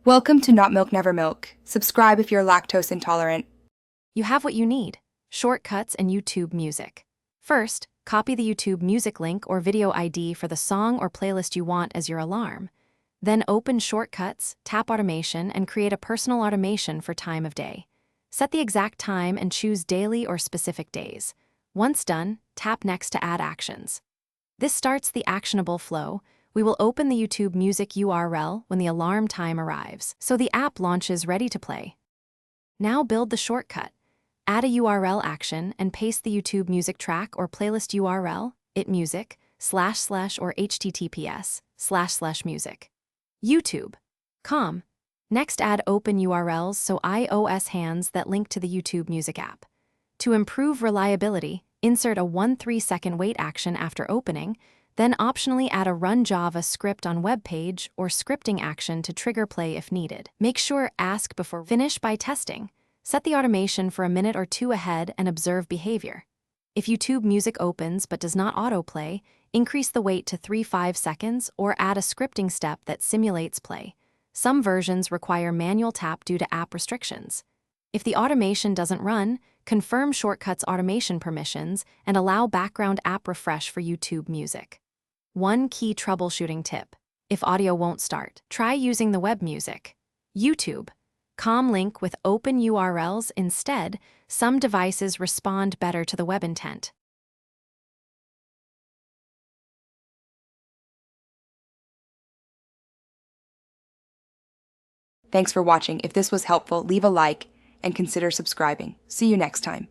Welcome to Not Milk Never Milk. Subscribe if you're lactose intolerant. You have what you need: shortcuts and YouTube music. First, copy the YouTube music link or video ID for the song or playlist you want as your alarm. Then open Shortcuts, tap Automation, and create a personal automation for time of day. Set the exact time and choose daily or specific days. Once done, tap Next to add actions. This starts the actionable flow. We will open the YouTube music URL when the alarm time arrives, so the app launches ready to play. Now build the shortcut. Add a URL action and paste the YouTube music track or playlist URL, itmusic, // or https, //music. YouTube.com. Next, add open URLs so iOS hands that link to the YouTube Music app. To improve reliability, insert a 1-3-second wait action after opening, then optionally add a run Java script on web page or scripting action to trigger play if needed. Make sure ask before finish by testing. Set the automation for a minute or two ahead and observe behavior. If YouTube Music opens but does not autoplay, increase the wait to 3-5 seconds or add a scripting step that simulates play. Some versions require manual tap due to app restrictions. If the automation doesn't run, confirm Shortcuts automation permissions and allow background app refresh for YouTube Music. One key troubleshooting tip: if audio won't start, try using the web music. YouTube.com link with open URLs instead. Some devices respond better to the web intent. Thanks for watching. If this was helpful, leave a like and consider subscribing. See you next time.